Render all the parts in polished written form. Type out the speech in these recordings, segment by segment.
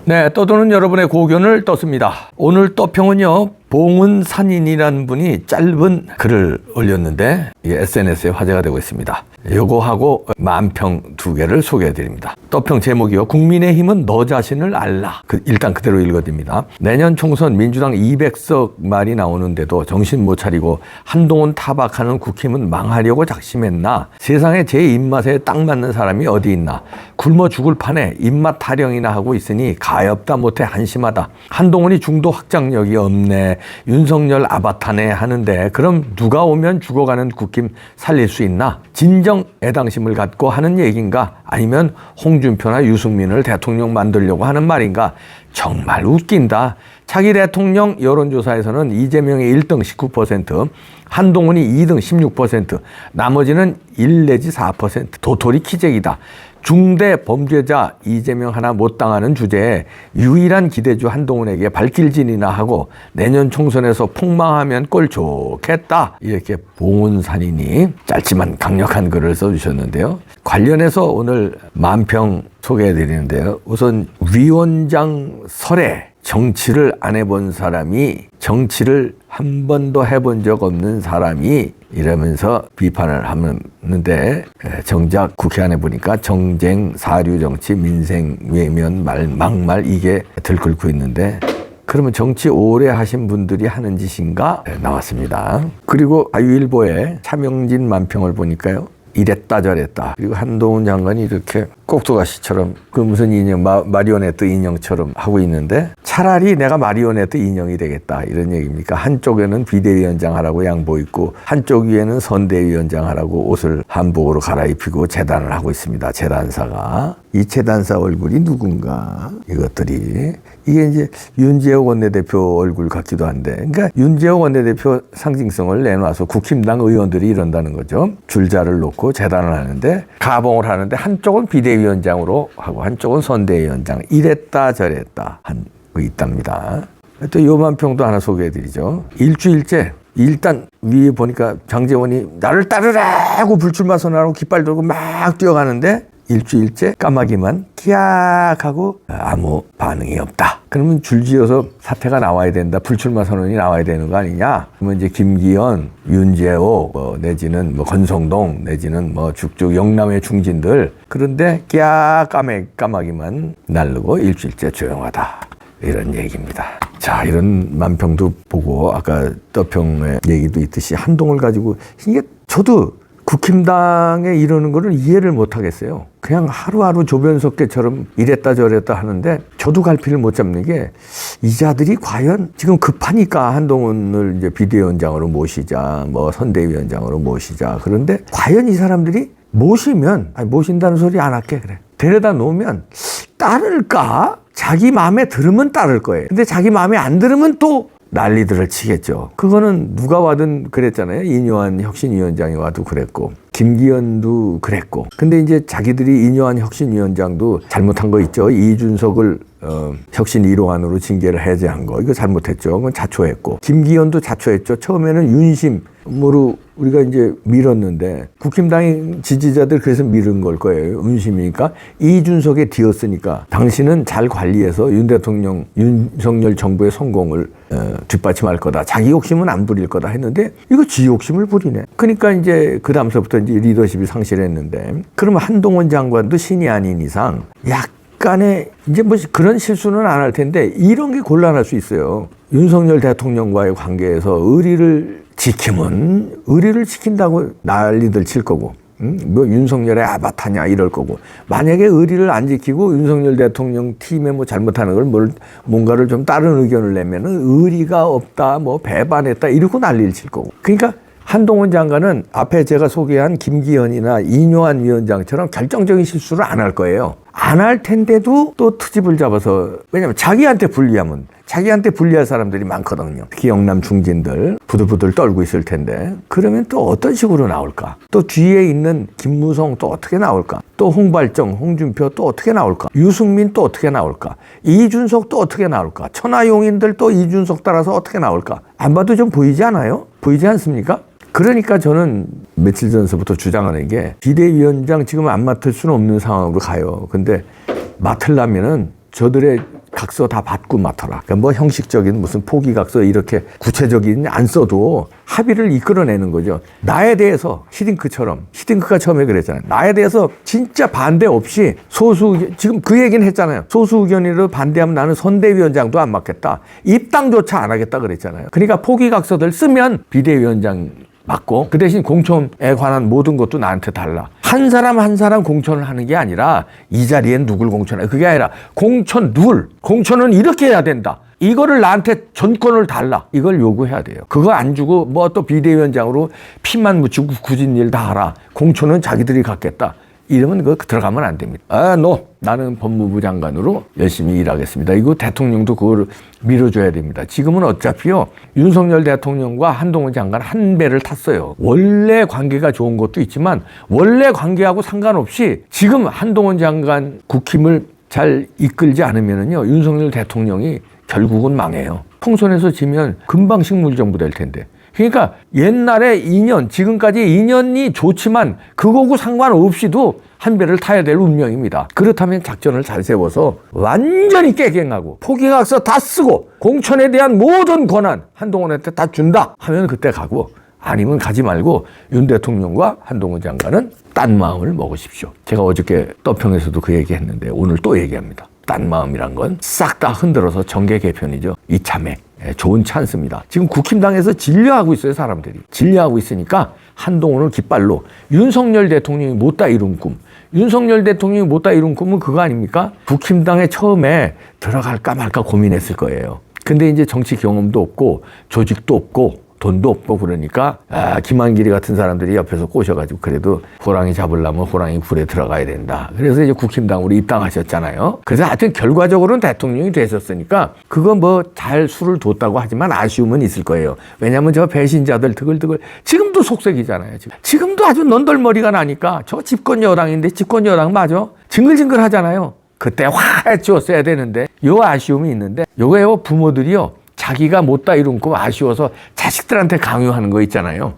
네, 떠도는 여러분의 고견을 떴습니다. 오늘 떠평은요, 봉은산인이라는 분이 짧은 글을 올렸는데 이게 SNS에 화제가 되고 있습니다. 요거하고 만평 두 개를 소개해드립니다. 떠평 제목이요, 국민의힘은 너 자신을 알라. 일단 그대로 읽어드립니다. 내년 총선 민주당 200석 말이 나오는데도 정신 못 차리고 한동훈 타박하는 국힘은 망하려고 작심했나. 세상에 제 입맛에 딱 맞는 사람이 어디 있나. 굶어 죽을 판에 입맛 타령이나 하고 있으니 가엾다 못해 한심하다. 한동훈이 중도 확장력이 없네, 윤석열 아바타네 하는데 그럼 누가 오면 죽어가는 국힘 살릴 수 있나? 진정 애당심을 갖고 하는 얘기인가? 아니면 홍준표나 유승민을 대통령 만들려고 하는 말인가? 정말 웃긴다. 차기 대통령 여론조사에서는 이재명이 1등 19%, 한동훈이 2등 16%, 나머지는 1 내지 4%. 도토리 키재기다. 중대 범죄자 이재명 하나 못 당하는 주제에 유일한 기대주 한동훈에게 발길질이나 하고 내년 총선에서 폭망하면 꼴 좋겠다. 이렇게 봉은산인이 짧지만 강력한 글을 써주셨는데요. 관련해서 오늘 만평 소개해드리는데요. 우선 위원장 설에 정치를 안 해본 사람이, 정치를 한 번도 해본 적 없는 사람이 이러면서 비판을 하는데, 정작 국회 안에 보니까 정쟁, 사류 정치, 민생, 외면, 막말 이게 들끓고 있는데, 그러면 정치 오래 하신 분들이 하는 짓인가? 나왔습니다. 그리고 자유일보에 차명진 만평을 보니까요, 이랬다 저랬다. 그리고 한동훈 장관이 이렇게 꼭두가시처럼 그 무슨 인형, 마리오네트 인형처럼 하고 있는데 차라리 내가 마리오네트 인형이 되겠다 이런 얘기입니까? 한쪽에는 비대위원장 하라고 양보 입고 한쪽 위에는 선대위원장 하라고 옷을 한복으로 갈아입히고 재단을 하고 있습니다. 재단사가. 이 재단사 얼굴이 누군가? 이것들이. 이게 이제 윤재옥 원내대표 얼굴 같기도 한데, 그러니까 윤재옥 원내대표 상징성을 내놔서 국힘당 의원들이 이런다는 거죠. 줄자를 놓고 재단을 하는데, 가봉을 하는데 한쪽은 비대위원장으로 하고 한쪽은 선대위원장. 이랬다 저랬다 한 거 있답니다. 또 요만평도 하나 소개해드리죠. 일주일째 일단 위에 보니까 장제원이 나를 따르라 하고 불출마 선언하고 깃발 들고 막 뛰어가는데 일주일째 까마귀만 키악 하고 아무 반응이 없다. 그러면 줄지어서 사태가 나와야 된다. 불출마 선언이 나와야 되는 거 아니냐. 그러면 이제 김기현, 윤재호, 내지는 권성동, 내지는 쭉쭉 영남의 중진들. 그런데 끼악 까마귀만 날르고 일주일째 조용하다. 이런 얘기입니다. 자, 이런 만평도 보고 아까 떠평의 얘기도 있듯이 한동훈을 가지고 이게 저도 국힘당에 이러는 거를 이해를 못 하겠어요. 그냥 하루하루 조변석계처럼 이랬다 저랬다 하는데 저도 갈피를 못 잡는 게 이 자들이 과연 지금 급하니까 한동훈을 이제 비대위원장으로 모시자, 선대위원장으로 모시자. 그런데 과연 이 사람들이 모신다는 소리 안 할게. 그래. 데려다 놓으면 따를까? 자기 마음에 들으면 따를 거예요. 근데 자기 마음에 안 들으면 또 난리들을 치겠죠. 그거는 누가 와든 그랬잖아요. 이뇨한 혁신위원장이 와도 그랬고 김기현도 그랬고. 근데 이제 자기들이 이뇨한 혁신위원장도 잘못한 거 있죠. 이준석을 혁신 1호안으로 징계를 해제한 거 이거 잘못했죠. 그건 자초했고 김기현도 자초했죠. 처음에는 윤심으로 우리가 이제 밀었는데 국힘당의 지지자들 그래서 밀은 걸 거예요. 윤심이니까 이준석에 뒤었으니까 당신은 잘 관리해서 윤 대통령, 윤석열 정부의 성공을 뒷받침할 거다. 자기 욕심은 안 부릴 거다 했는데 이거 지 욕심을 부리네. 그러니까 이제 그 다음서부터 이제 리더십이 상실했는데 그러면 한동훈 장관도 신이 아닌 이상 약간의 이제 그런 실수는 안 할 텐데 이런 게 곤란할 수 있어요. 윤석열 대통령과의 관계에서 의리를 지킨다고 난리들 칠 거고, 윤석열의 아바타냐 이럴 거고, 만약에 의리를 안 지키고 윤석열 대통령 팀에 잘못하는 걸 뭔가를 좀 다른 의견을 내면은 의리가 없다, 배반했다 이러고 난리를 칠 거고. 그러니까 한동훈 장관은 앞에 제가 소개한 김기현이나 이뇨한 위원장처럼 결정적인 실수를 안 할 거예요. 안 할 텐데도 또 트집을 잡아서, 왜냐면 자기한테 불리할 사람들이 많거든요. 특히 영남 중진들 부들부들 떨고 있을 텐데 그러면 또 어떤 식으로 나올까? 또 뒤에 있는 김무성 또 어떻게 나올까? 또 홍발정, 홍준표 또 어떻게 나올까? 유승민 또 어떻게 나올까? 이준석 또 어떻게 나올까? 천하용인들 또 이준석 따라서 어떻게 나올까? 안 봐도 좀 보이지 않아요? 보이지 않습니까? 그러니까 저는 며칠 전서부터 주장하는 게 비대위원장 지금 안 맡을 수는 없는 상황으로 가요. 근데 맡으려면은 저들의 각서 다 받고 맡아라. 그러니까 뭐 형식적인 무슨 포기 각서 이렇게 구체적인 안 써도 합의를 이끌어내는 거죠. 나에 대해서 히딩크가 처음에 그랬잖아요. 나에 대해서 진짜 반대 없이 지금 그 얘기는 했잖아요. 소수 의견으로 반대하면 나는 선대위원장도 안 맡겠다. 입당조차 안 하겠다 그랬잖아요. 그러니까 포기 각서들 쓰면 비대위원장 맞고 그 대신 공천에 관한 모든 것도 나한테 달라. 한 사람 한 사람 공천을 하는 게 아니라 이 자리엔 누굴 공천해. 그게 아니라 공천은 이렇게 해야 된다. 이거를 나한테 전권을 달라. 이걸 요구해야 돼요. 그거 안 주고 뭐 또 비대위원장으로 피만 묻히고 굳은 일 다 하라. 공천은 자기들이 갖겠다. 이러면 그거 들어가면 안 됩니다. 나는 법무부 장관으로 열심히 일하겠습니다. 이거 대통령도 그걸 밀어줘야 됩니다. 지금은 어차피요, 윤석열 대통령과 한동훈 장관 한 배를 탔어요. 원래 관계가 좋은 것도 있지만 원래 관계하고 상관없이 지금 한동훈 장관 국힘을 잘 이끌지 않으면은요, 윤석열 대통령이 결국은 망해요. 총선에서 지면 금방 식물정부 될 텐데. 그러니까 옛날에 2년, 지금까지 2년이 좋지만 그거하고 상관없이도 한 배를 타야 될 운명입니다. 그렇다면 작전을 잘 세워서 완전히 깨갱하고 포기각서 다 쓰고 공천에 대한 모든 권한 한동훈한테 다 준다 하면 그때 가고, 아니면 가지 말고 윤 대통령과 한동훈 장관은 딴 마음을 먹으십시오. 제가 어저께 떠평에서도 그 얘기했는데 오늘 또 얘기합니다. 딴 마음이란 건 싹 다 흔들어서 정계 개편이죠. 이참에 좋은 찬스입니다. 지금 국힘당에서 진료하고 있어요. 사람들이 진료하고 있으니까 한동훈을 깃발로 윤석열 대통령이 못다 이룬 꿈, 윤석열 대통령이 못다 이룬 꿈은 그거 아닙니까? 국힘당에 처음에 들어갈까 말까 고민했을 거예요. 근데 이제 정치 경험도 없고 조직도 없고 돈도 없고 그러니까 김한길이 같은 사람들이 옆에서 꼬셔가지고 그래도 호랑이 잡으려면 호랑이 굴에 들어가야 된다. 그래서 이제 국힘당으로 입당하셨잖아요. 그래서 하여튼 결과적으로는 대통령이 되셨으니까 그거 뭐 잘 수를 뒀다고 하지만 아쉬움은 있을 거예요. 왜냐하면 저 배신자들 드글드글 지금도 속색이잖아요. 지금도 아주 넌덜머리가 나니까 저 집권 여당인데 집권 여당 맞아? 징글징글 하잖아요. 그때 확 해치웠어야 되는데 요 아쉬움이 있는데 요거요 부모들이요. 자기가 못다 이룬 꿈 아쉬워서 자식들한테 강요하는 거 있잖아요.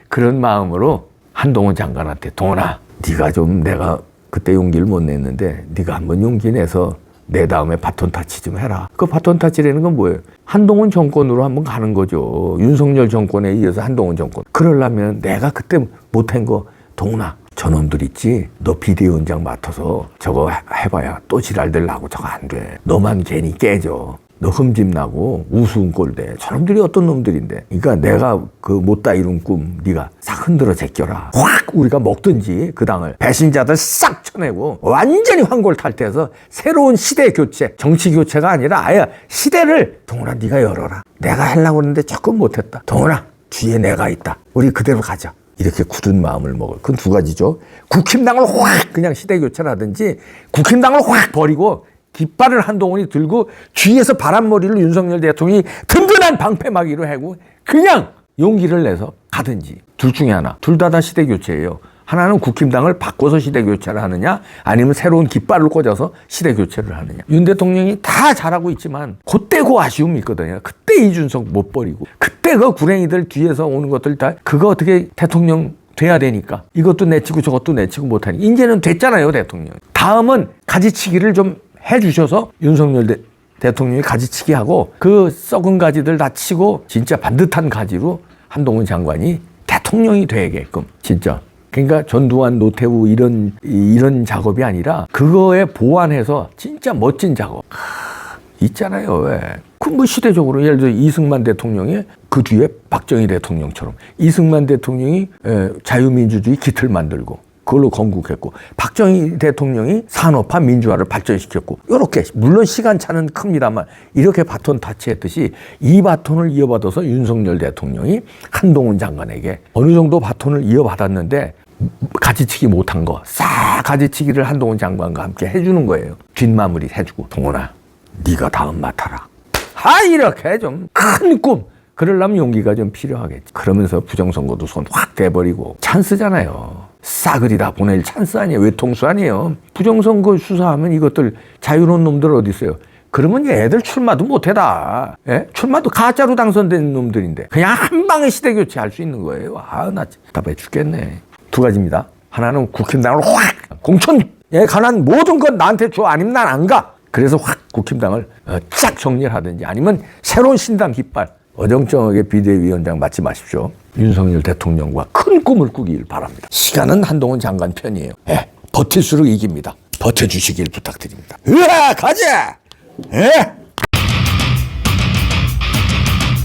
그런 마음으로 한동훈 장관한테 동훈아, 네가 좀 내가 그때 용기를 못 냈는데 네가 한번 용기 내서 내 다음에 바톤 타치 좀 해라. 그 바톤 타치라는 건 뭐예요? 한동훈 정권으로 한번 가는 거죠. 윤석열 정권에 이어서 한동훈 정권. 그러려면 내가 그때 못한 거 동훈아, 저놈들 있지? 너 비대위원장 맡아서 저거 해봐야 또 지랄들 나고 저거 안 돼. 너만 괜히 깨져. 너 흠집 나고 우스운 꼴 돼. 저놈들이 어떤 놈들인데. 그러니까 내가 그 못다 이룬 꿈 네가 싹 흔들어 제껴라. 확 우리가 먹든지 그 당을 배신자들 싹 쳐내고 완전히 환골탈태해서 새로운 시대 교체, 정치 교체가 아니라 아예 시대를 동훈아 네가 열어라. 내가 하려고 했는데 조금 못했다. 동훈아 뒤에 내가 있다. 우리 그대로 가자. 이렇게 굳은 마음을 먹을. 그건 두 가지죠. 국힘당을 확 그냥 시대 교체를 하든지 국힘당을 확 버리고 깃발을 한동훈이 들고 뒤에서 바람머리를 윤석열 대통령이 든든한 방패막이로 하고 그냥 용기를 내서 가든지 둘 중에 하나. 둘 다 시대 교체예요. 하나는 국힘당을 바꿔서 시대 교체를 하느냐, 아니면 새로운 깃발을 꽂아서 시대 교체를 하느냐. 윤 대통령이 다 잘하고 있지만 그때 그 아쉬움이 있거든요. 그때 이준석 못 버리고 그때 그 구랭이들 뒤에서 오는 것들 다 그거 어떻게 대통령 돼야 되니까 이것도 내치고 저것도 내치고 못하니까 이제는 됐잖아요. 대통령. 다음은 가지치기를 좀 해주셔서 윤석열 대통령이 가지치기 하고 그 썩은 가지들 다 치고 진짜 반듯한 가지로 한동훈 장관이 대통령이 되게끔 진짜. 그러니까 전두환, 노태우 이런 작업이 아니라 그거에 보완해서 진짜 멋진 작업. 있잖아요. 왜? 그 뭐 시대적으로 예를 들어 이승만 대통령이 그 뒤에 박정희 대통령처럼 이승만 대통령이 자유민주주의 기틀 만들고 그걸로 건국했고 박정희 대통령이 산업화 민주화를 발전시켰고 이렇게 물론 시간차는 큽니다만 이렇게 바톤 타치했듯이 이 바톤을 이어받아서 윤석열 대통령이 한동훈 장관에게 어느 정도 바톤을 이어받았는데 가지치기 못한 거 싹 가지치기를 한동훈 장관과 함께 해주는 거예요. 뒷마무리 해주고 동훈아 네가 다음 맡아라. 이렇게 좀 큰 꿈. 그러려면 용기가 좀 필요하겠지. 그러면서 부정선거도 손 확 대버리고 찬스잖아요. 싸그리 다 보낼 찬스 아니에요. 외통수 아니에요. 부정선거 수사하면 이것들 자유로운 놈들 어디 있어요. 그러면 애들 출마도 못해다. 예? 출마도 가짜로 당선된 놈들인데 그냥 한 방에 시대 교체할 수 있는 거예요. 나 답답해 죽겠네. 두 가지입니다. 하나는 국힘당을 확 공천에 관한 모든 건 나한테 줘. 아니면 난 안 가. 그래서 확 국힘당을 쫙 정리를 하든지 아니면 새로운 신당 깃발 어정쩡하게 비대위원장 맡지 마십시오. 윤석열 대통령과 큰 꿈을 꾸길 바랍니다. 시간은 한동훈 장관 편이에요. 버틸수록 이깁니다. 버텨주시길 부탁드립니다. 으아 가자!